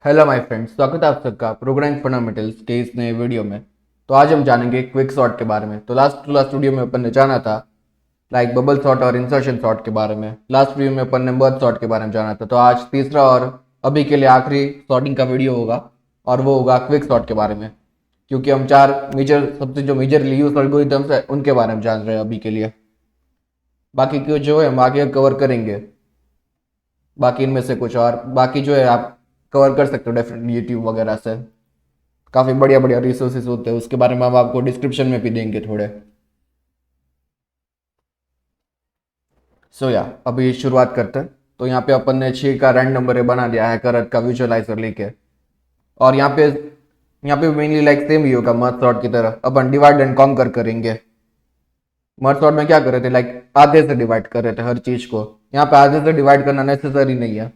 Hello my friends, स्वागत है आप सबका प्रोग्रामिंग फंडामेंटल्स के इस नए वीडियो में। तो आज हम जानेंगे क्विक सॉर्ट के बारे में। तो लास्ट वीडियो में अपन ने जाना था लाइक बबल सॉर्ट और इंसर्शन सॉर्ट के बारे में। लास्ट वीडियो में अपन ने मर्ज सॉर्ट के बारे में जाना था। तो आज तीसरा और अभी के लिए आखिरी सॉर्टिंग का वीडियो होगा और वो होगा क्विक सॉर्ट के बारे में, क्योंकि हम चार मेजर सबसे जो मेजरली यूज एल्गोरिथम्स है उनके बारे में जान रहे हैं अभी के लिए। बाकी के जो है हम आगे कवर करेंगे। बाकी इनमें से कुछ और बाकी जो है आप कवर कर सकते हो डेफिनेटली यूट्यूब वगैरह से। काफ़ी बढ़िया बढ़िया रिसोर्सेज होते हैं, उसके बारे में हम आपको डिस्क्रिप्शन में भी देंगे थोड़े। सो या अभी शुरुआत करते हैं। तो यहाँ पे अपन ने 6 का रैंडम नंबर बना दिया है करत का विजुअलाइजर लेके। और यहाँ पे मेनली लाइक सेम ही होगा मर्ज सॉर्ट की तरह। अपन डिवाइड एंड कॉन्कर करेंगे। मर्ज सॉर्ट में क्या कर रहे थे, लाइक आधे से डिवाइड कर रहे थे हर चीज को। यहाँ पे आधे से डिवाइड करना नेसेसरी नहीं है।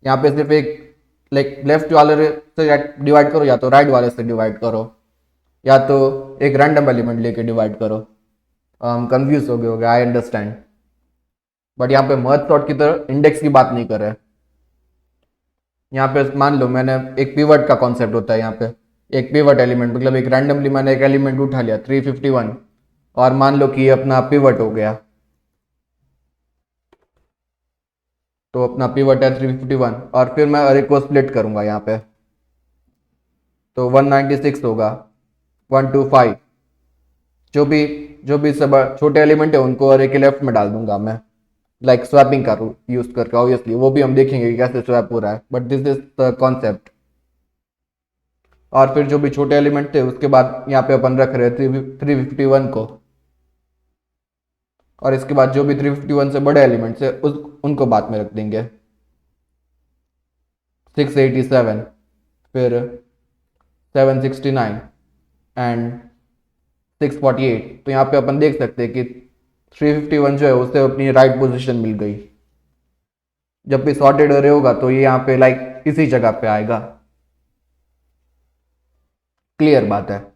यहाँ पे सिर्फ एक लाइक लेफ्ट वाले से डिवाइड करो या तो राइट वाले से डिवाइड करो या तो एक रैंडम एलिमेंट लेके डिवाइड करो। हम कंफ्यूज हो गए होगे, आई अंडरस्टैंड। बट यहाँ पे मर्ज सॉर्ट की तरह इंडेक्स की बात नहीं कर रहे। यहाँ पे मान लो मैंने एक पिवट का कॉन्सेप्ट होता है यहाँ पे। एक पिवट एलिमेंट मतलब एक रैंडमली मैंने एक एलिमेंट उठा लिया 351 और मान लो कि ये अपना पिवट हो गया। तो अपना पिवट है 351 और फिर मैं अरे को स्प्लिट करूंगा यहाँ पे। तो 196 होगा, 125। जो भी जो भी सब छोटे एलिमेंट है उनको अरे के लेफ्ट में डाल दूंगा मैं, लाइक स्वैपिंग का यूज करके। ऑब्वियसली वो भी हम देखेंगे कि कैसे स्वैप हो रहा है, but this is the concept. और फिर जो भी छोटे एलिमेंट थे उसके बाद यहाँ पे अपन रख रहे थे 351 को। और इसके बाद जो भी 351 से बड़े एलिमेंट्स है उस उनको बाद में रख देंगे। 687, फिर 769 एंड 648। तो यहाँ पे अपन देख सकते हैं कि 351 जो है उसे अपनी राइट पोजीशन मिल गई। जब भी सॉर्टेड अरे होगा तो ये यहाँ पे लाइक इसी जगह पे आएगा। क्लियर बात है।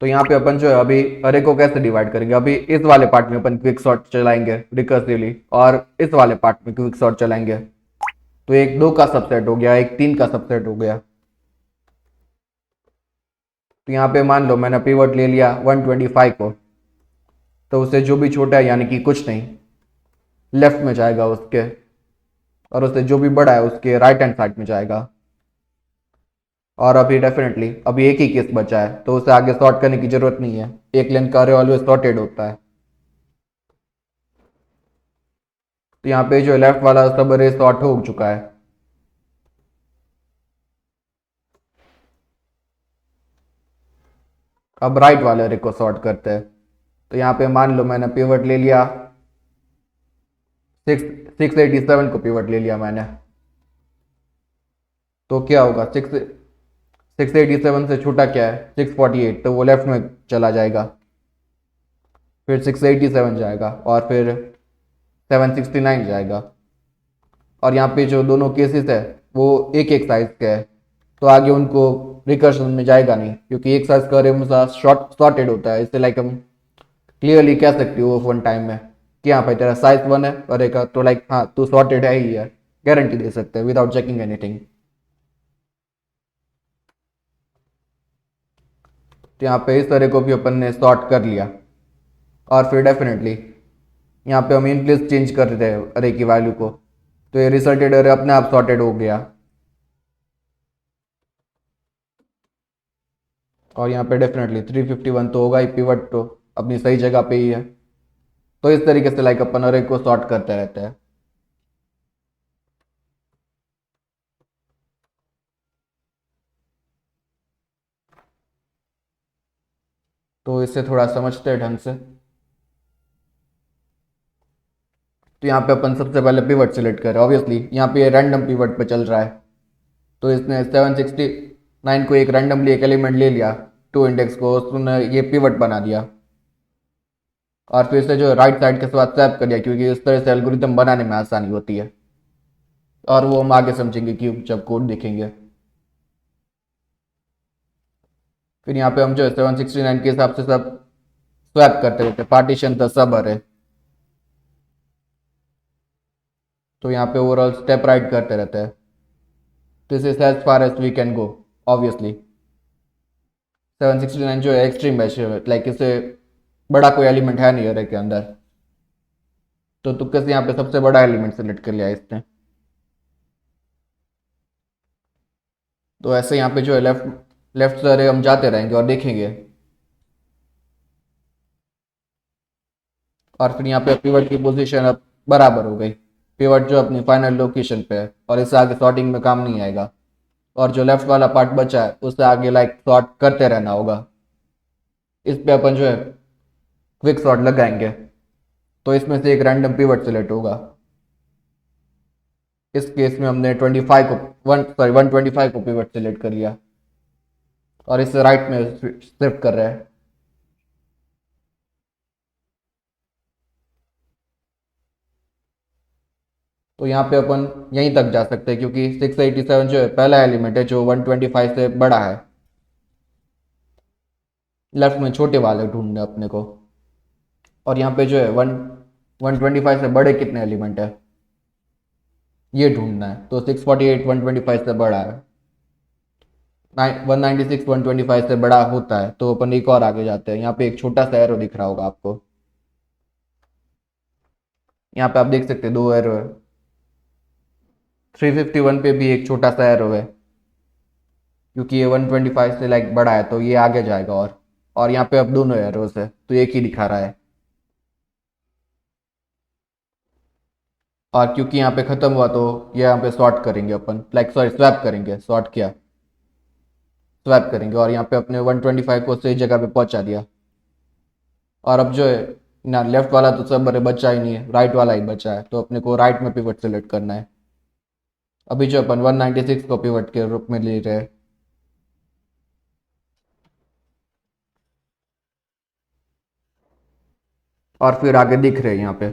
तो यहाँ पे अपन जो है अभी अरे को कैसे डिवाइड करेंगे, अभी इस वाले पार्ट में अपन क्विक सॉर्ट चलाएंगे रिकर्सिवली और इस वाले पार्ट में क्विक सॉर्ट चलाएंगे। तो एक 2 का सबसेट हो गया, एक 3 का सबसेट हो गया। तो यहाँ पे मान लो मैंने पिवट ले लिया 125 को। तो उससे जो भी छोटा है यानी कि कुछ नहीं लेफ्ट में जाएगा उसके, और उससे जो भी बड़ा है उसके राइट हैंड साइड में जाएगा। और अभी डेफिनेटली अभी एक ही केस बचा है तो उसे आगे सॉर्ट करने की जरूरत नहीं है। एक लेन का अरे ऑलवेज सॉर्टेड होता है। तो यहाँ पे जो लेफ्ट वाला सब अरे सॉर्ट हो चुका है। अब राइट वाले अरे को सॉर्ट करते हैं। तो यहाँ पे मान लो मैंने पिवट ले लिया 687 को पिवट ले लिया मैंने। तो क्या होगा, 687 से छोटा क्या है 648, तो वो लेफ्ट में चला जाएगा। फिर 687 जाएगा और फिर 769 जाएगा। और यहाँ पे जो दोनों केसेस है वो एक एक साइज के है, तो आगे उनको रिकर्शन में जाएगा नहीं, क्योंकि एक साइज का अरे हमेशा शॉर्ट सॉर्टेड होता है। इससे लाइक हम क्लियरली कह सकते हो वन टाइम में कि हाँ भाई तेरा साइज 1 है अरे का, तो लाइक हाँ तू सॉर्टेड है ही है, गारंटी दे सकते हैं विदाउट चेकिंग एनीथिंग। तो यहाँ पे इस तरह को भी अपन ने सॉर्ट कर लिया। और फिर डेफिनेटली यहाँ पे हम इन प्लेस चेंज कर रहे हैं अरे की वैल्यू को, तो ये रिजल्टेड अरे अपने आप सॉर्टेड हो गया। और यहाँ पे डेफिनेटली 351 तो होगा ही, पिवट तो अपनी सही जगह पे ही है। तो इस तरीके से लाइक अपन अरे को सॉर्ट करते रहते हैं। तो इससे थोड़ा समझते हैं ढंग से। तो यहाँ पे अपन सबसे पहले पिवट सिलेक्ट करें। ऑब्वियसली यहाँ पे रैंडम पिवट पे चल रहा है, तो इसने 769 को एक रैंडमली एक एलिमेंट ले लिया 2 इंडेक्स को, उसने ये पिवट बना दिया। और फिर से जो राइट साइड के साथ स्वैप कर दिया, क्योंकि इस तरह से एल्गोरिथम बनाने में आसानी होती है। और वो हम आगे समझेंगे कि जब कोड देखेंगे। फिर यहाँ पे हम जो है 769 के हिसाब से सब स्वैप करते रहते, पार्टीशन द सब अरे। तो यहाँ पे ओवरऑल स्टेप राइट करते रहते हैं। This is as far as we can go obviously. 769 जो है एक्सट्रीम मैच है, लाइक इससे बड़ा कोई एलिमेंट है नहीं अरे के अंदर, तो तुक्के से यहाँ पे सबसे बड़ा एलिमेंट सेलेक्ट कर लिया इसने। तो ऐसे यहाँ पे जो है लेफ्ट लेफ्ट से अरे हम जाते रहेंगे और देखेंगे। और फिर यहाँ पे पिवट की पोजीशन अब बराबर हो गई। पिवट जो अपनी फाइनल लोकेशन पे है और इससे आगे शॉर्टिंग में काम नहीं आएगा। और जो लेफ्ट वाला पार्ट बचा है उससे आगे लाइक शॉर्ट करते रहना होगा। इस पे अपन जो है क्विक शॉट लगाएंगे, तो इसमें से एक रैंडम पिवट सेलेक्ट होगा। इस केस में हमने 125 को पिवट सेलेक्ट कर लिया और इसे राइट में शिफ्ट कर रहे हैं। तो यहाँ पे अपन यहीं तक जा सकते हैं क्योंकि 687 जो है पहला एलिमेंट है जो 125 से बड़ा है। लेफ्ट में छोटे वाले ढूंढने अपने को। और यहाँ पे जो है 125 से बड़े कितने एलिमेंट है ये ढूंढना है। तो 648 125 से बड़ा है, 196 125 से बड़ा होता है, तो अपन एक और आगे जाते हैं। यहाँ पे एक छोटा सा एरो दिख रहा होगा आपको। यहाँ पे आप देख सकते हैं दो एरो है। 351 पे भी एक छोटा सा एरो है क्योंकि ये 125 से लाइक बड़ा है, तो ये आगे जाएगा। और यहाँ पे अब दोनों एरोस है तो एक ही दिखा रहा है। और क्योंकि यहाँ पे खत्म हुआ तो ये यहाँ पे सॉर्ट करेंगे अपन, लाइक सॉरी स्वैप करेंगे, सॉर्ट किया, स्वैप करेंगे। और यहाँ पे अपने 125 को सही जगह पे पहुंचा दिया। और अब जो है ना लेफ्ट वाला तो सब अरे बचा ही नहीं है, राइट वाला ही बचा है, तो अपने को राइट में पिवट सेलेक्ट करना है। अभी जो अपन 196 को पिवट के रूप में ले रहे हैं। और फिर आगे दिख रहे हैं यहाँ पे।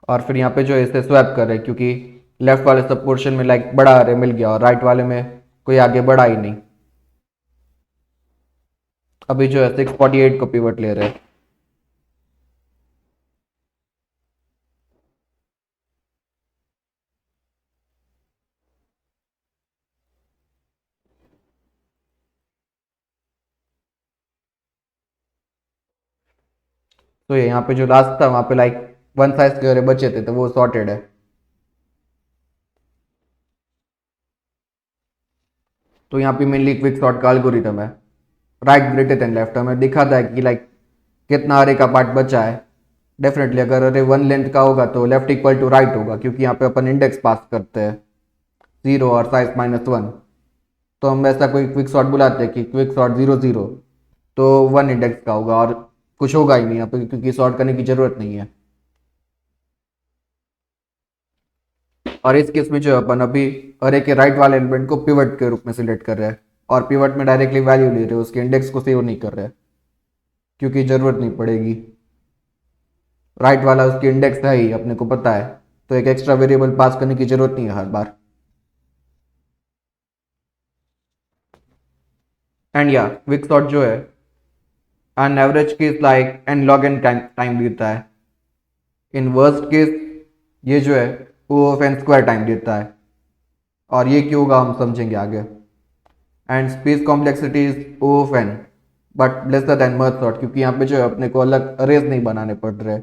और फिर यहाँ पे जो है इसे स्वैप कर रहे हैं क्योंकि लेफ्ट वाले सब पोर्शन में लाइक बड़ा अरे मिल गया और राइट वाले में कोई आगे बढ़ा ही नहीं। अभी जो है 648 को पिवट ले रहे हैं। तो ये यहाँ पे जो लास्ट था वहाँ पे लाइक वन साइज के अरे बचे थे तो वो सॉर्टेड है। तो यहाँ पे मेनली क्विक सॉर्ट का एल्गोरिथम है, राइट ग्रेटर देन लेफ्ट। हमें दिखाता है कि लाइक कितना अरे का पार्ट बचा है। डेफिनेटली अगर अरे वन लेंथ का होगा तो लेफ्ट इक्वल टू राइट होगा क्योंकि यहाँ पे अपन इंडेक्स पास करते हैं 0 और साइज -1। तो हम ऐसा कोई क्विक सॉर्ट बुलाते हैं कि क्विक सॉर्ट 0 0, तो 1 इंडेक्स का होगा और कुछ होगा ही नहीं यहाँ पे क्योंकि सॉर्ट करने की जरूरत नहीं है। और इस केस में जो अपन अभी अरे के राइट वाले एलिमेंट को पिवट के रूप में सिलेक्ट कर रहे हैं और पिवट में डायरेक्टली वैल्यू ले रहे हैं, उसके इंडेक्स को सेव नहीं कर रहे क्योंकि जरूरत नहीं पड़ेगी। राइट वाला उसकी इंडेक्स है ही अपने को पता है, तो एक एक्स्ट्रा वेरिएबल पास करने की जरूरत नहीं है हर बार। एंड या क्विक सॉर्ट जो है an average case like n log n time देता है। इन वर्स्ट केस ये जो है O of n square time देता है। और ये क्यों होगा हम समझेंगे आगे। And space complexity is O of n but lesser than merge sort क्योंकि यहाँ पे जो है अपने को अलग अरेज नहीं बनाने पड़ रहे।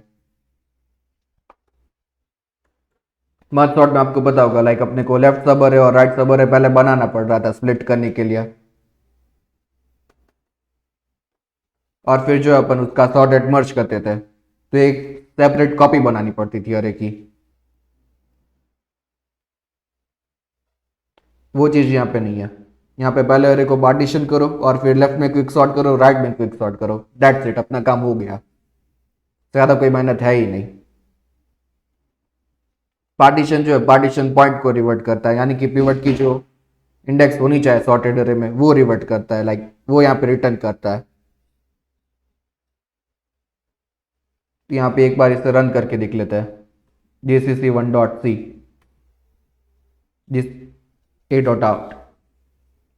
मर्ज सॉर्ट में आपको पता होगा लाइक अपने को लेफ्ट सब अरे और राइट सब अरे पहले बनाना पड़ रहा था स्प्लिट करने के लिए। और फिर जो अपन उसका सॉर्टेड मर्ज करते थे तो एक सेपरेट कॉपी बनानी पड़ती थी अरे की। वो चीज़ यहाँ पे नहीं है। यहाँ पे पहले अरे को पार्टीशन करो और फिर लेफ्ट में क्विक सॉर्ट करो, राइट में क्विक सॉर्ट करो, दैट्स इट, अपना काम हो गया। ज़्यादा कोई मेहनत है ही नहीं। पार्टीशन जो है पार्टीशन पॉइंट को रिवर्ट करता है, यानी कि पिवट की जो इंडेक्स होनी चाहिए सॉर्टेड अरे में वो रिवर्ट करता है, लाइक वो यहाँ पे रिटर्न करता है। तो यहाँ पे एक बार इसे रन करके देख लेते हैं। gcc1.c जिस ए डॉट आउट।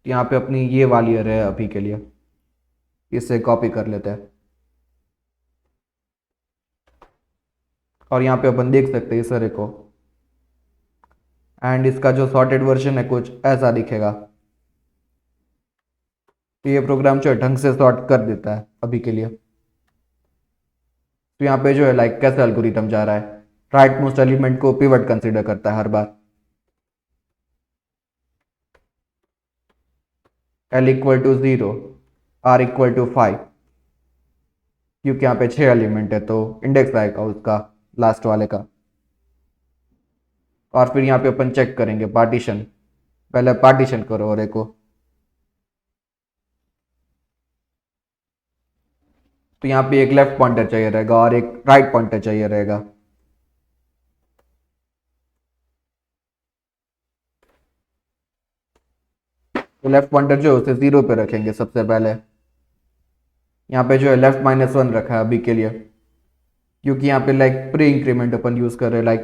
यहाँ पे अपनी ये वाली अरे है अभी के लिए, इसे कॉपी कर लेते हैं। और यहाँ पे अपन देख सकते हैं इस array को, एंड इसका जो सॉर्टेड वर्जन है कुछ ऐसा दिखेगा। तो ये प्रोग्राम जो है ढंग से सॉर्ट कर देता है अभी के लिए। तो यहाँ पे जो है लाइक कैसे एल्गोरिथम जा रहा है, राइट मोस्ट एलिमेंट को पिवट कंसीडर करता है हर बार। L equal to 0, R equal to 5, क्योंकि यहाँ पे 6 एलिमेंट है तो इंडेक्स आएगा उसका लास्ट वाले का। और फिर यहाँ पे अपन चेक करेंगे पार्टीशन, पहले पार्टीशन करो और को। तो यहाँ पे एक लेफ्ट पॉइंटर चाहिए रहेगा और एक राइट पॉइंटर चाहिए रहेगा। तो लेफ्ट पॉइंटर जो है उसे 0 पे रखेंगे सबसे पहले। यहाँ पे जो है लेफ्ट -1 रखा है अभी के लिए, क्योंकि यहाँ पे लाइक प्री इंक्रीमेंट अपन यूज कर रहे हैं। लाइक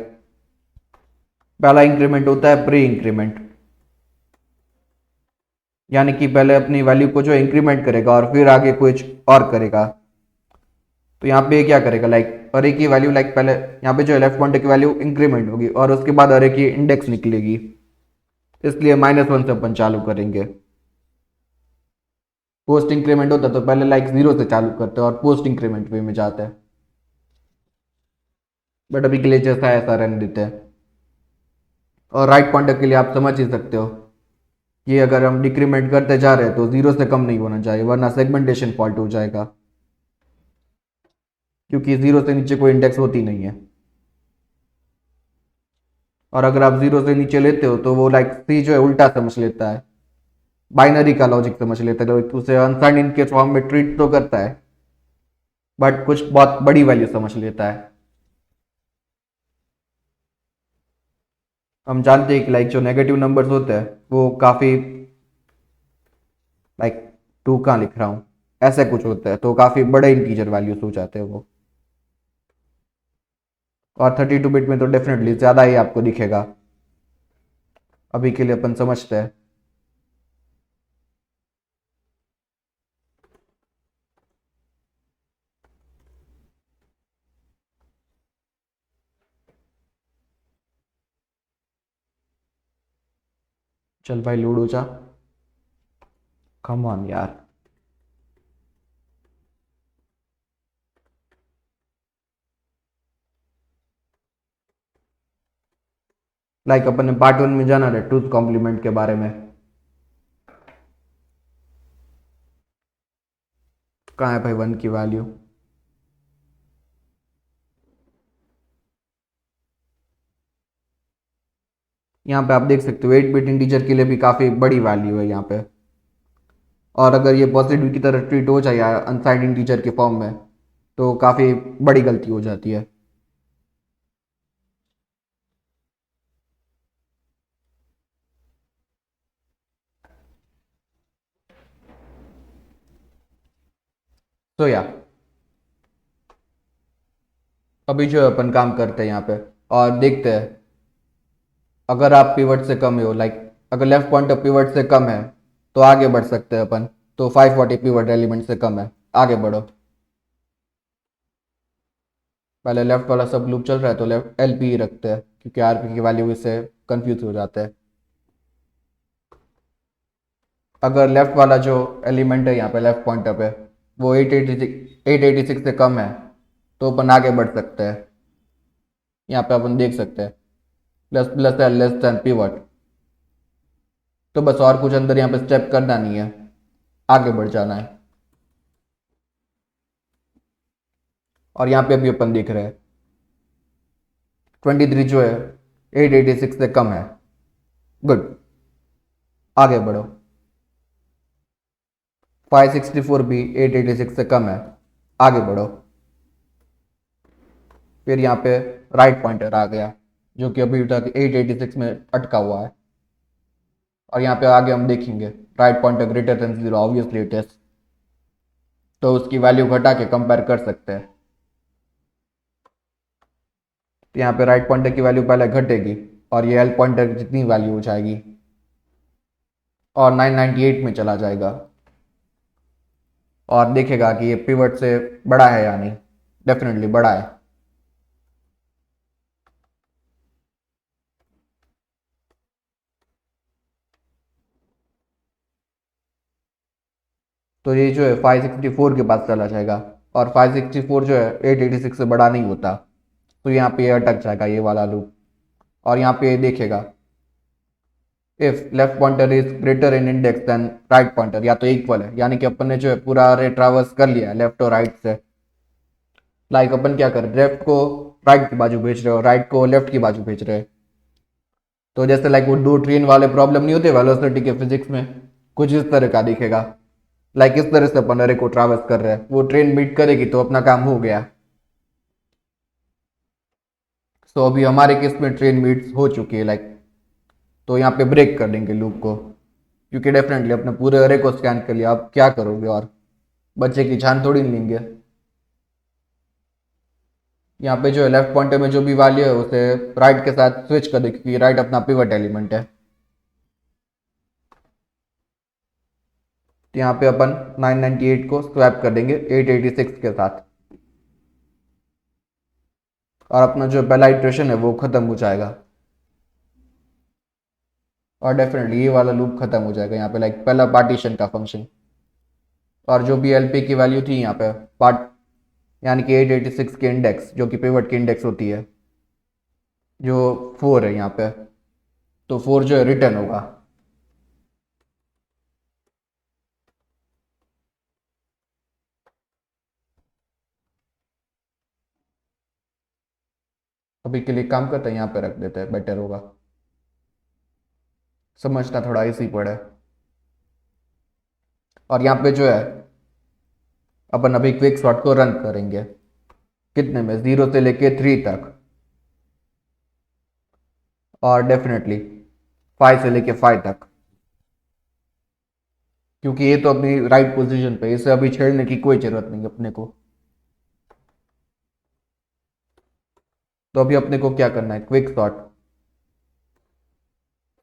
पहला इंक्रीमेंट होता है प्री इंक्रीमेंट, यानी कि पहले अपनी वैल्यू को जो इंक्रीमेंट करेगा और फिर आगे कुछ और करेगा। तो यहाँ पे क्या करेगा, लाइक अरे की वैल्यू, लाइक पहले यहाँ पे जो है लेफ्ट पॉइंटर की वैल्यू इंक्रीमेंट होगी और उसके बाद अरे की इंडेक्स निकलेगी, इसलिए -1 से अपन चालू करेंगे। पोस्ट इंक्रीमेंट होता तो पहले लाइक 0 से चालू करते हैं और पोस्ट इंक्रीमेंट वे में जाते हैं, बट अभी के लिए जैसा है ऐसा रहने देते हैं। और राइट पॉइंटर के लिए आप समझ ही सकते हो कि अगर हम डिक्रीमेंट करते जा रहे हैं तो 0 से कम नहीं होना चाहिए, वरना सेगमेंटेशन फॉल्ट हो जाएगा, क्योंकि 0 से नीचे कोई इंडेक्स होती नहीं है। और अगर आप 0 से नीचे लेते हो तो वो लाइक सी जो है उल्टा समझ लेता है, बाइनरी का लॉजिक समझ लेता है, तो उसे अनसाइंड इन के फॉर्म में ट्रीट तो करता है बट कुछ बहुत बड़ी वैल्यू समझ लेता है। हम जानते हैं कि लाइक जो नेगेटिव नंबर्स होते हैं वो काफ़ी, लाइक 2 कहाँ लिख रहा हूँ, ऐसे कुछ होता है, तो काफ़ी बड़े इंटीजर वैल्यूज हो जाते हैं वो। और 32 बिट में तो डेफिनेटली ज़्यादा ही आपको दिखेगा, अभी के लिए अपन समझते हैं। चल भाई लूडो जा, कम ऑन यार। लाइक अपन ने पार्ट 1 में जाना है टूथ कॉम्प्लीमेंट के बारे में। कहाँ है भाई 1 की वैल्यू, यहाँ पे आप देख सकते हो 8 बिट इंटीजर के लिए भी काफ़ी बड़ी वैल्यू है यहाँ पे। और अगर ये पॉजिटिव की तरह ट्रीट हो जाए अनसाइंड इंटीजर के फॉर्म में तो काफ़ी बड़ी गलती हो जाती है। तो या अभी जो अपन काम करते हैं यहाँ पे और देखते हैं, अगर आप पिवट से कम हो, लाइक अगर लेफ्ट पॉइंटर पिवट से कम है तो आगे बढ़ सकते हैं अपन। तो 540 पिवट एलिमेंट से कम है, आगे बढ़ो। पहले लेफ्ट वाला सब लूप चल रहा है तो लेफ्ट LP ही रखते हैं, क्योंकि RP की वैल्यू इससे कंफ्यूज हो जाता है। अगर लेफ्ट वाला जो एलिमेंट है यहाँ पे लेफ्ट पॉइंटर पे वो 886 से कम है तो अपन आगे बढ़ सकते हैं। यहाँ पे अपन देख सकते हैं प्लस प्लस है लेस देन पिवट, तो बस और कुछ अंदर यहाँ पे स्टेप करना नहीं है, आगे बढ़ जाना है। और यहाँ पे अभी अपन देख रहे हैं 23 जो है 886 से कम है, गुड, आगे बढ़ो। 564 भी 886 से कम है, आगे बढ़ो। फिर यहाँ पे राइट पॉइंटर आ गया जो कि अभी तक 886 में अटका हुआ है। और यहाँ पे आगे हम देखेंगे write pointer greater than 0, obviously it is, तो उसकी वैल्यू घटा के कंपेयर कर सकते हैं। तो यहाँ पे राइट पॉइंटर की वैल्यू पहले घटेगी और ये एल पॉइंटर की जितनी वैल्यू हो जाएगी और 998 में चला जाएगा और देखेगा कि ये पिवट से बड़ा है या नहीं, डेफिनेटली बड़ा है। तो ये जो है 564 के पास चला जाएगा, और 564 जो है 886 से बड़ा नहीं होता, तो यहाँ पे ये अटक जाएगा ये वाला लूप। और यहाँ पे ये देखेगा if left pointer is greater in index than right pointer, या तो इक्वल है, यानी कि अपन ने जो है पूरा अरे ट्रावर्स कर लिया है लेफ्ट और राइट से। लाइक अपन क्या कर रहे, लेफ्ट को राइट की बाजू भेज रहे हो, राइट को लेफ्ट की बाजू भेज रहे हैं। तो जैसे लाइक वो दो ट्रेन वाले प्रॉब्लम नहीं होते वेलोसिटी के फिजिक्स में, कुछ इस तरह का दिखेगा। लाइक इस तरह से अपन अरे को ट्रावर्स कर रहे हैं, वो ट्रेन बीट करेगी तो अपना काम हो गया। सो अभी हमारे केस में ट्रेन मीट्स हो चुकी है लाइक, तो यहाँ पे ब्रेक कर देंगे लूप को, क्योंकि डेफिनेटली अपने पूरे अरे को स्कैन कर लिया, आप क्या करोगे, और बच्चे की जान थोड़ी नहीं लेंगे। यहाँ पे जो है लेफ्ट पॉइंटर में जो भी वैल्यू है उसे राइट के साथ स्विच कर दे, क्योंकि राइट अपना पिवट एलिमेंट है। तो यहाँ पे अपन 998 को स्वैप कर देंगे 886 के साथ, और अपना जो पहला इटरेशन है वो खत्म हो जाएगा, और डेफिनेटली ये वाला लूप खत्म हो जाएगा यहाँ पे लाइक पहला पार्टीशन का फंक्शन। और जो भी एलपी की वैल्यू थी यहाँ पे पार्ट, यानी कि 886 के इंडेक्स जो कि पिवट की इंडेक्स होती है, जो 4 है यहाँ पे, तो 4 जो है रिटर्न होगा। अभी के लिए काम करते हैं, यहाँ पे रख देते हैं, बेटर होगा, समझना थोड़ा इजी पड़े। और यहाँ पे जो है अपन अभी क्विक सॉर्ट को रन करेंगे, कितने में, 0 से लेके 3 तक, और डेफिनेटली 5 से लेके 5 तक, क्योंकि ये तो अपनी राइट पोजीशन पे, इसे अभी छेड़ने की कोई जरूरत नहीं अपने को। तो अभी अपने को क्या करना है, क्विक सॉर्ट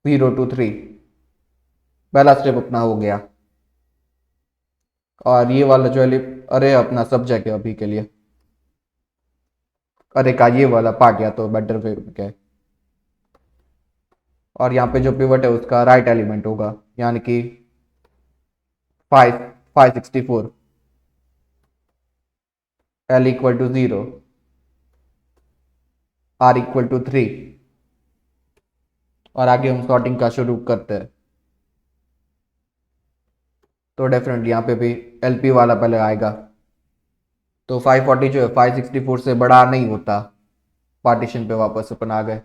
0 to 3, पहला स्टेप अपना हो गया। और ये वाला जो है अरे अपना सब्जेक्ट है अभी के लिए, अरे का ये वाला पार्ट, या तो बेटर वे क्या है, और यहाँ पे जो पिवट है उसका राइट एलिमेंट होगा, यानी कि 564, L = 0, R = 3, और आगे हम सॉर्टिंग का शुरू करते हैं। तो डेफिनेटली यहाँ पे भी एलपी वाला पहले आएगा, तो 540 जो है 564 से बड़ा नहीं होता, पार्टीशन पे वापस अपन आ गए।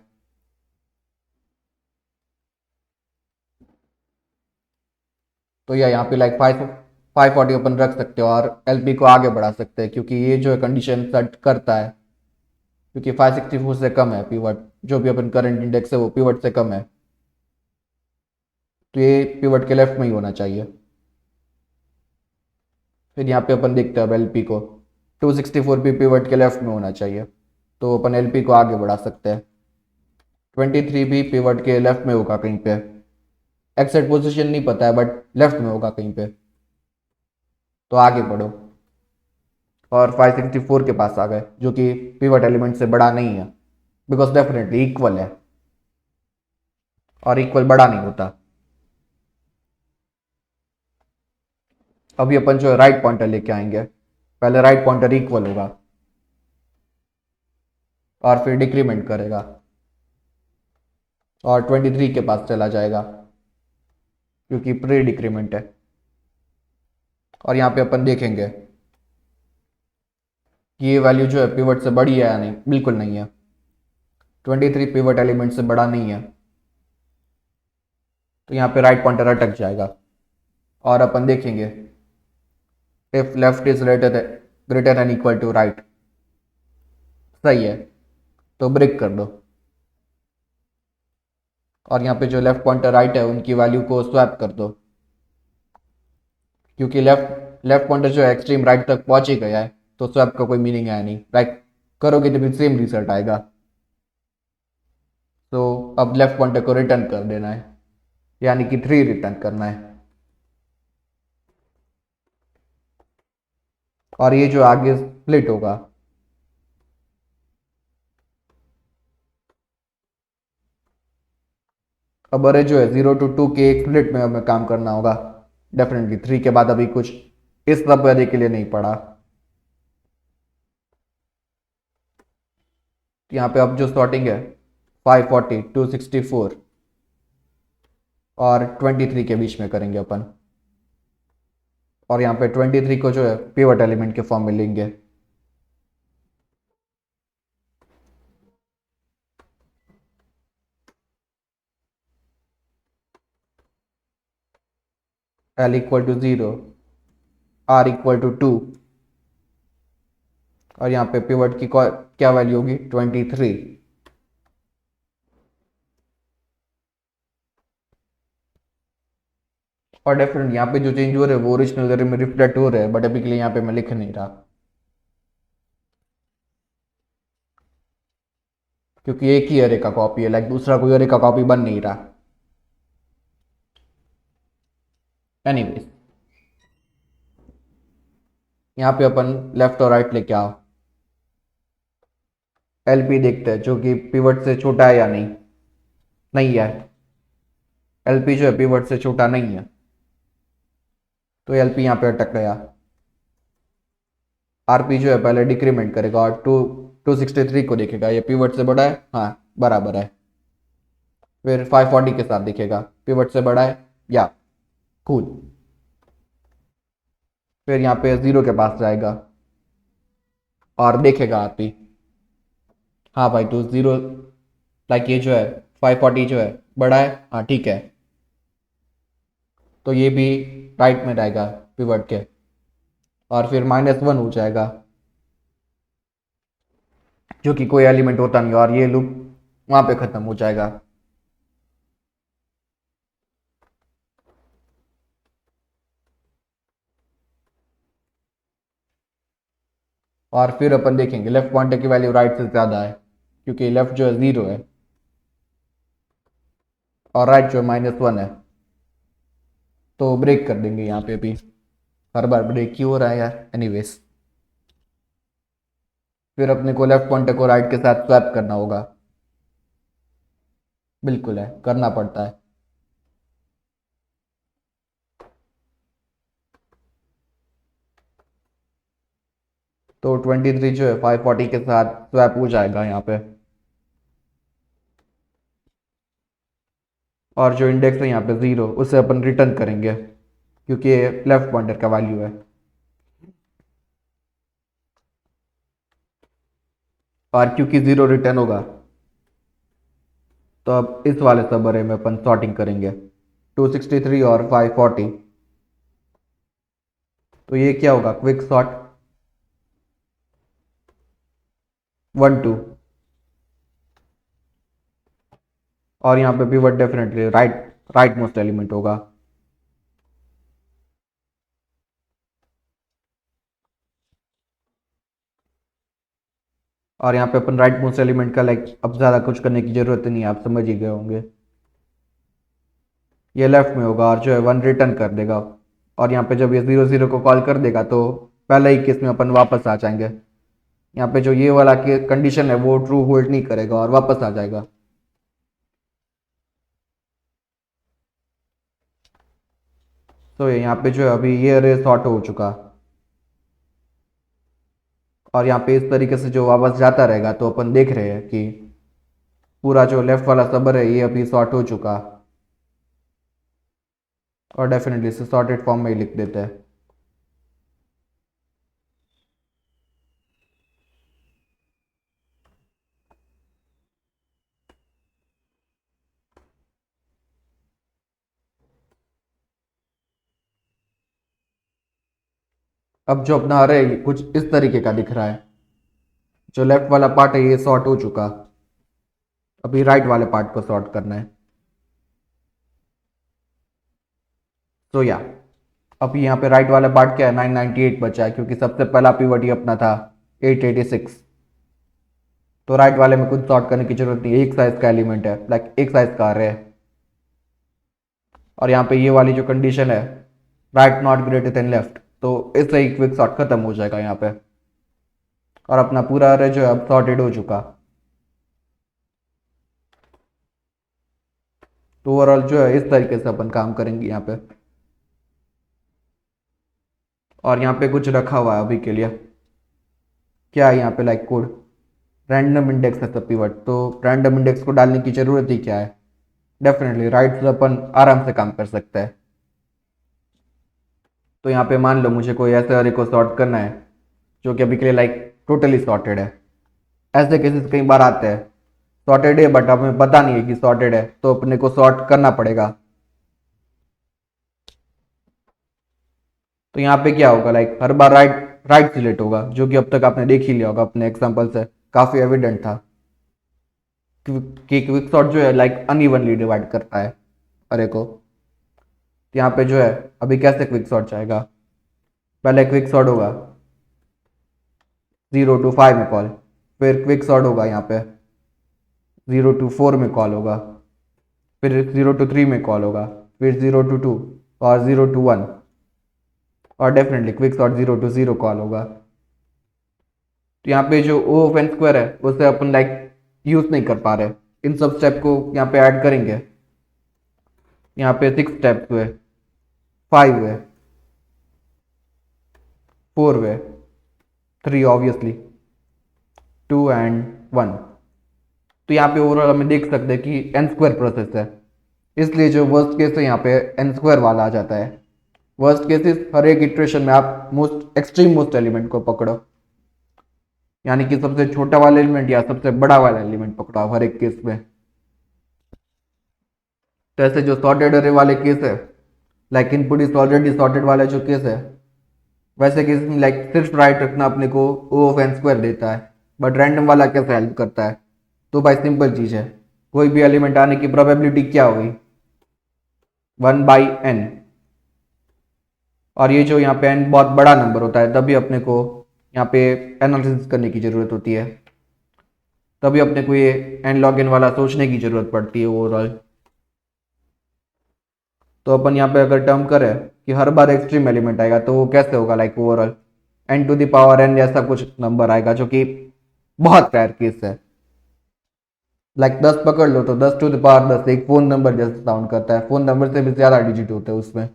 तो या यहाँ पे लाइक 540 अपन रख सकते हो, और एलपी को आगे बढ़ा सकते हैं, क्योंकि ये जो है कंडीशन सेट करता है, क्योंकि 564 से कम है पिवट, जो भी अपन करंट इंडेक्स है वो पिवट से कम है, तो ये पिवट के लेफ्ट में ही होना चाहिए। फिर यहाँ पे अपन देखते हैं अब एलपी को 264 भी पिवट के लेफ्ट में होना चाहिए, तो अपन एलपी को आगे बढ़ा सकते हैं। 23 भी पिवट के लेफ्ट में होगा कहीं पे, एक्सेक्ट पोजीशन नहीं पता है बट लेफ्ट में होगा कहीं पे, तो आगे बढ़ो, और 564 के पास आ गए, जो कि पिवट एलिमेंट से बड़ा नहीं है, बिकॉज डेफिनेटली इक्वल है, और इक्वल बड़ा नहीं होता। अभी अपन जो राइट पॉइंटर लेके आएंगे, पहले राइट पॉइंटर इक्वल होगा, और फिर डिक्रीमेंट करेगा, और 23 के पास चला जाएगा, क्योंकि प्री डिक्रीमेंट है। और यहाँ पे अपन देखेंगे कि ये वैल्यू जो है पिवट से बड़ी है या नहीं, बिल्कुल नहीं है, 23 पिवट एलिमेंट से बड़ा नहीं है, तो यहाँ पे राइट पॉइंटर अटक जाएगा। और अपन देखेंगे if left is greater and equal to right, सही है, तो ब्रेक कर दो, और यहाँ पे जो लेफ्ट पॉइंटर राइट है उनकी वैल्यू को स्वैप कर दो, क्योंकि लेफ्ट लेफ्ट पॉइंटर जो है एक्सट्रीम राइट तक पहुंच ही गया है, तो स्वैप का कोई मीनिंग है नहीं, राइट करोगे तो भी सेम रिजल्ट आएगा। तो अब लेफ्ट पॉइंटर को रिटर्न कर देना है, यानी कि 3 रिटर्न करना है, और ये जो आगे स्प्लिट होगा, अब अरे जो है 0 to 2 के एक स्प्लिट में हमें काम करना होगा, डेफिनेटली 3 के बाद अभी कुछ इस सब अरे के लिए नहीं पढ़ा। तो यहाँ पे अब जो सॉर्टिंग है 540, 264 और 23 के बीच में करेंगे अपन। और यहाँ पे 23 को जो है पिवट एलिमेंट के फॉर्म में लेंगे। L equal to 0, R equal to 2 और यहाँ पे पिवट की क्या वैल्यू होगी 23। और डेफिनेटली यहाँ पे जो चेंज हो रहे हैं वो ओरिजिनल अरे में रिफ्लेक्ट हो रहे हैं, बट अभी के लिए यहाँ पे मैं लिख नहीं रहा क्योंकि एक ही अरे का कॉपी है, लाइक दूसरा कोई अरे का कॉपी बन नहीं रहा। एनीवेज यहाँ पे अपन लेफ्ट और राइट लेके आओ। एलपी देखते हैं जो कि पिवट से छोटा है या नहीं। नहीं है, एलपी जो है पिवट से छोटा नहीं है, तो एलपी यहाँ पे अटक गया। आरपी जो है पहले डिक्रीमेंट करेगा और 263 को देखेगा ये पिवट से बड़ा है, हाँ बराबर है। फिर 540 के साथ दिखेगा पिवट से बड़ा है या कूल। फिर यहाँ पे 0 के पास जाएगा और देखेगा आरपी, हाँ भाई तो 0, लाइक ये जो है 540 जो है बड़ा है, हाँ ठीक है, तो ये भी राइट में रहेगा पिवट के। और फिर -1 हो जाएगा जो कि कोई एलिमेंट होता नहीं और ये लूप वहां पे खत्म हो जाएगा। और फिर अपन देखेंगे लेफ्ट पॉइंटर की वैल्यू राइट से ज़्यादा है क्योंकि लेफ्ट जो है 0 है और राइट जो है -1 है, तो ब्रेक कर देंगे यहाँ पे भी। हर बार ब्रेक ही हो रहा है यार। एनीवेज फिर अपने को लेफ्ट पॉइंटर को राइट के साथ स्वैप करना होगा। बिल्कुल है, करना पड़ता है। तो 23 जो है 540 के साथ स्वैप हो जाएगा यहाँ पे। और जो इंडेक्स है यहाँ पे 0 उसे अपन रिटर्न करेंगे क्योंकि ये लेफ्ट पॉइंटर का वैल्यू है। और क्योंकि 0 रिटर्न होगा तो अब इस वाले सब अरे में अपन सॉर्टिंग करेंगे 263 और 540। तो ये क्या होगा क्विक सॉर्ट 1 2। और यहाँ पे pivot definitely right right most element होगा। और यहाँ पे अपन राइट मोस्ट एलिमेंट का लाइक अब ज़्यादा कुछ करने की ज़रूरत नहीं है, आप समझ ही गए होंगे। ये लेफ्ट में होगा और जो है 1 रिटर्न कर देगा। और यहाँ पे जब ये 0 0 को कॉल कर देगा तो पहले ही केस में अपन वापस आ जाएंगे। यहाँ पे जो ये वाला के कंडीशन है वो ट्रू होल्ड नहीं करेगा और वापस आ जाएगा। तो यहाँ पे जो है अभी ये अरे सॉर्ट हो चुका और यहाँ पे इस तरीके से जो वापस जाता रहेगा तो अपन देख रहे हैं कि पूरा जो लेफ्ट वाला सबर है ये अभी सॉर्ट हो चुका। और डेफिनेटली इसे सॉर्टेड फॉर्म में ही लिख देते हैं। अब जो अपना अरे कुछ इस तरीके का दिख रहा है। जो लेफ्ट वाला पार्ट है ये सॉर्ट हो चुका, अभी राइट वाले पार्ट को सॉर्ट करना है। तो या अब यहाँ पे राइट वाला पार्ट क्या है 998 बचा है क्योंकि सबसे पहला पीवट ही अपना था 886। तो राइट वाले में कुछ सॉर्ट करने की जरूरत नहीं है, एक साइज का एलिमेंट है, लाइक एक साइज का अरे है। और यहाँ पे ये वाली जो कंडीशन है right not greater than left, तो इससे ही क्विक सॉर्ट खत्म हो जाएगा यहाँ पे। और अपना पूरा अरे जो है अब सॉर्टेड हो चुका। तो ओवरऑल जो है इस तरीके से अपन काम करेंगे यहाँ पे। और यहाँ पे कुछ रखा हुआ है अभी के लिए। क्या है यहाँ पे लाइक कोड? रैंडम इंडेक्स है सब कीवर्ड, तो रैंडम इंडेक्स को डालने की जरूरत ही क्या है? डेफिनेटली राइट से अपन आराम से काम कर सकते हैं। तो यहाँ पे मान लो मुझे कोई ऐसे अरे को सॉर्ट करना है जो कि अभी के लिए लाइक टोटली सॉर्टेड है। ऐसे केसेस कई बार आते हैं, सॉर्टेड है बट हमें पता नहीं है कि सॉर्टेड है, तो अपने को सॉर्ट करना पड़ेगा। तो यहाँ पे क्या होगा लाइक हर बार राइट राइट सिलेक्ट होगा, जो कि अब तक आपने देख ही लिया होगा अपने एग्जांपल से, काफी एविडेंट था कि क्विक सॉर्ट जो है लाइक अनइवनली डिवाइड करता है अरे को। तो यहाँ पे जो है अभी कैसे क्विक सॉर्ट जाएगा? पहले क्विक सॉर्ट होगा 0 to 5 में कॉल, फिर क्विक सॉर्ट होगा यहाँ पे 0 to 4 में कॉल होगा, फिर 0 to 3 में कॉल होगा, फिर 0 to 2 और 0 to 1, और definitely quick sort 0 to 0 call होगा। तो यहाँ पे जो ओ ऑफ एन स्क्वायर है उसे अपन लाइक यूज नहीं कर पा रहे। इन सब स्टेप को यहाँ पे ऐड करेंगे। यहाँ पे 6 स्टेप्स हुए, 5 हुए, 4 हुए, 3 ऑब्वियसली, 2 एंड 1। तो यहाँ पे ओवरऑल हमें देख सकते हैं कि एन स्क्वायर प्रोसेस है, इसलिए जो वर्स्ट केस है यहाँ पे एन स्क्वायर वाला आ जाता है। वर्स्ट केसेस हर एक इटरेशन में आप मोस्ट एक्सट्रीम मोस्ट एलिमेंट को पकड़ो, यानी कि सबसे छोटा वाला एलिमेंट या सबसे बड़ा वाला एलिमेंट पकड़ो आप हर एक केस में। तो ऐसे जो सॉर्टेड अरे वाले केस है like input is already sorted वाला जो केस है, वैसे केस में लाइक सिर्फ राइट रखना अपने को ओ ऑफ एन स्क्वायर देता है, बट रैंडम वाला कैसे हेल्प करता है? तो भाई सिंपल चीज है, कोई भी एलिमेंट आने की प्रोबेबिलिटी क्या होगी? 1/n। और ये जो यहाँ पे n बहुत बड़ा नंबर होता है तभी अपने को यहाँ पे एनालिसिस करने की जरूरत होती है, तभी अपने को ये n log n वाला सोचने की जरूरत पड़ती है ओवरऑल। तो अपन यहाँ पे अगर टर्म करें कि हर बार एक्सट्रीम एलिमेंट आएगा तो वो कैसे होगा लाइक ओवरऑल n⁴n ऐसा कुछ नंबर आएगा, जो कि बहुत रेयर केस है। लाइक 10 पकड़ लो तो 10⁻10 एक फोन नंबर जैसे साउंड करता है, फोन नंबर से भी ज्यादा डिजिट होते हैं उसमें,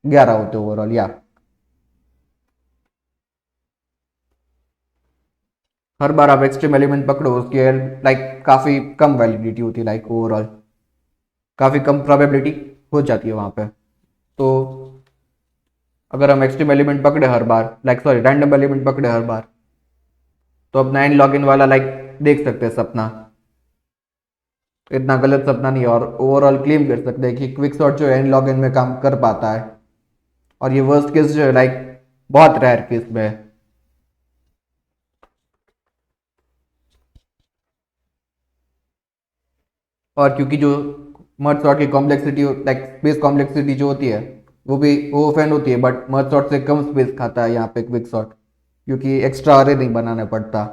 11 होते हैं ओवरऑल। या हर बार आप एक्सट्रीम एलिमेंट पकड़ो उसकी लाइक काफी कम वैलिडिटी होती है, लाइक ओवरऑल काफी कम प्रोबेबिलिटी हो जाती है वहां पे। तो अगर हम एक्सट्रीम एलिमेंट पकड़े हर बार लाइक सॉरी रैंडम एलिमेंट पकड़े हर बार, तो अपना n log n वाला लाइक देख सकते हैं सपना, इतना गलत सपना नहीं है, और ओवरऑल क्लेम कर सकते हैं कि क्विक सॉर्ट जो है n log n में काम कर पाता है। और ये वर्स्ट केस जो है लाइक बहुत रेयर केस में है। और क्योंकि जो मर्ज सॉर्ट की कॉम्प्लेक्सिटी लाइक स्पेस कॉम्प्लेक्सिटी जो होती है वो भी ओवरफैन होती है, बट मर्ज सॉर्ट से कम स्पेस खाता है यहाँ पे क्विक सॉर्ट, क्योंकि एक्स्ट्रा अरे नहीं बनाना पड़ता।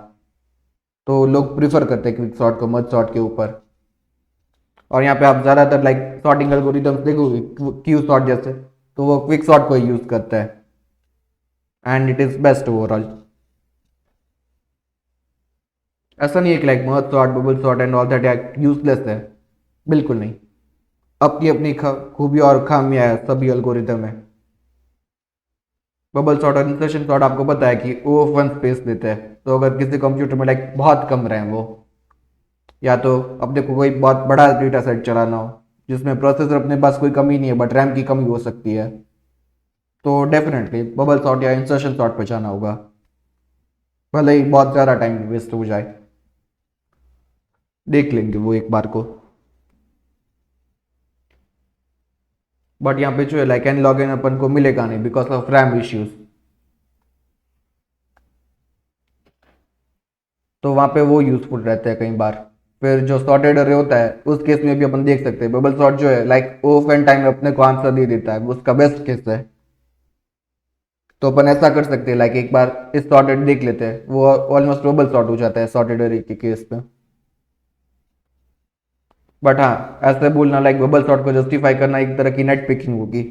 तो लोग प्रिफर करते हैं क्विक सॉर्ट को मर्ज सॉर्ट के ऊपर। और यहाँ पे आप ज़्यादातर लाइक सॉर्टिंग एल्गोरिथम्स देखोगे क्यू सॉर्ट जैसे, तो वो क्विक सॉर्ट को यूज़ करता है and it is best overall. ऐसा नहीं है कि like merge sort bubble sort and all that useless है, बिल्कुल नहीं। अपनी अपनी खूबी और खामियां है सभी एल्गोरिथम में। बबल सॉर्ट और इंसर्शन सॉर्ट आपको पता है कि ओ ऑफ वन स्पेस देते हैं, तो अगर किसी कंप्यूटर में लाइक बहुत कम रैम हो, या तो अपने को कोई बहुत बड़ा डेटा सेट चलाना हो जिसमें प्रोसेसर अपने पास कोई कमी नहीं है बट रैम की कमी हो सकती है, तो डेफिनेटली बबल सॉर्ट या इंसर्शन सॉर्ट पे जाना होगा, भले ही बहुत ज़्यादा टाइम वेस्ट हो जाए। देख लेंगे वो एक बार को। बट यहाँ पे जो है लाइक एन लॉग इन अपन को मिलेगा नहीं बिकॉज ऑफ रैम इश्यूज। तो वहाँ पे वो यूजफुल रहते हैं कई बार। फिर जो सॉर्टेड अरे होता है उस केस में भी अपन देख सकते हैं बबल सॉर्ट जो है लाइक ऑफ एंड टाइम अपने को आंसर दे देता है, उसका बेस्ट केस है। तो अपन ऐसा कर सकते हैं लाइक एक बार इस सॉर्टेड देख लेते हैं, वो ऑलमोस्ट बबल सॉर्ट हो जाता है सॉर्टेड अरे के केस में। बट हाँ, ऐसे बोलना लाइक बबल सॉर्ट को जस्टिफाई करना एक तरह की नेट पिकिंग होगी।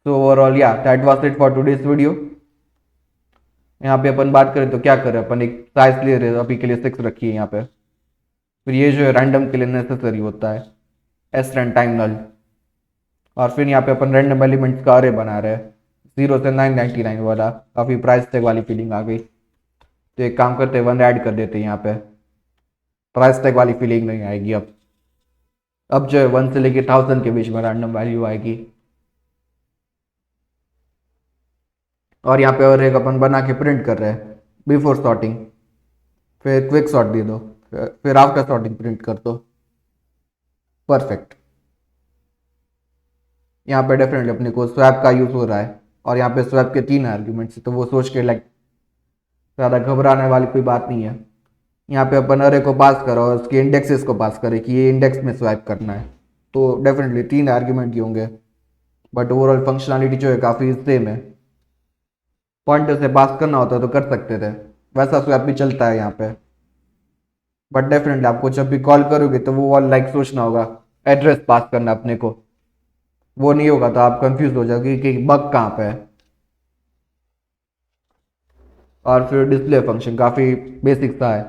सो ओवरऑल या that was it for today's video. यहाँ पे अपन बात करें तो क्या करें, अपन एक साइज ले रहे अभी के लिए 6 रखी है यहाँ पे। फिर ये जो है रैंडम के लिए नेसेसरी होता है एस रैंड टाइम नल। और फिर यहाँ पे अपन रैंडम एलिमेंट्स का अरे बना रहे हैं, 0 से 999 वाला, काफ़ी प्राइस टैग वाली फीलिंग आ गई। तो एक काम करते हैं 1 ऐड कर देते हैं यहाँ पे, प्राइस टैग वाली फीलिंग नहीं आएगी अब जो है 1 से लेके 1000 के बीच में रैंडम वैल्यू आएगी। और यहाँ पे और एक अपन बना के प्रिंट कर रहे हैं बिफोर सॉर्टिंग, फिर क्विक सॉर्ट दे दो, फिर आफ्टर सॉर्टिंग प्रिंट कर दो। परफेक्ट। यहाँ पे डेफिनेटली अपने को स्वैप का यूज़ हो रहा है, और यहाँ पे स्वैप के 3 आर्ग्यूमेंट्स, तो वो सोच के लाइक ज़्यादा घबराने वाली कोई बात नहीं है। यहाँ पे अपन अरे को पास करो और उसके इंडेक्सेस को पास करें कि ये इंडेक्स में स्वैप करना है, तो डेफिनेटली 3 आर्ग्यूमेंट ही होंगे, बट ओवरऑल फंक्शनलिटी जो है काफ़ी सेम है। पॉइंटर से पास करना होता तो कर सकते थे, वैसा स्वैप भी चलता है यहाँ पे, बट डेफिनेटली आपको जब भी कॉल करोगे तो वो लाइक सोचना होगा एड्रेस पास करना अपने को, वो नहीं होगा तो आप कंफ्यूज हो जाओगे कि बग कहाँ पे है। और फिर डिस्प्ले फंक्शन काफ़ी बेसिक सा है,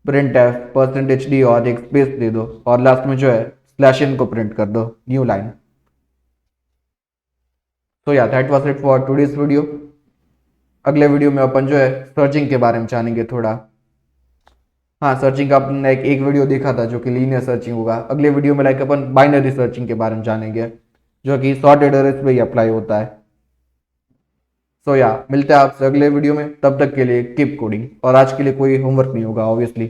प्रिंट एफ %d और एक स्पेस दे दो, और लास्ट में जो है /n को प्रिंट कर दो, न्यू लाइन। तो या that was it for today's video. अगले वीडियो में अपन जो है सर्चिंग के बारे में जानेंगे थोड़ा। हाँ, सर्चिंग का अपन ने एक वीडियो देखा था जो कि लीनियर सर्चिंग होगा। अगले वीडियो में लाइक अपन बाइनरी सर्चिंग के बारे में जानेंगे, जो कि सॉर्टेड अरेज पे ही अप्लाई होता है। सो या मिलते हैं आपसे अगले वीडियो में, तब तक के लिए कीप कोडिंग। और आज के लिए कोई होमवर्क नहीं होगा ऑब्वियसली।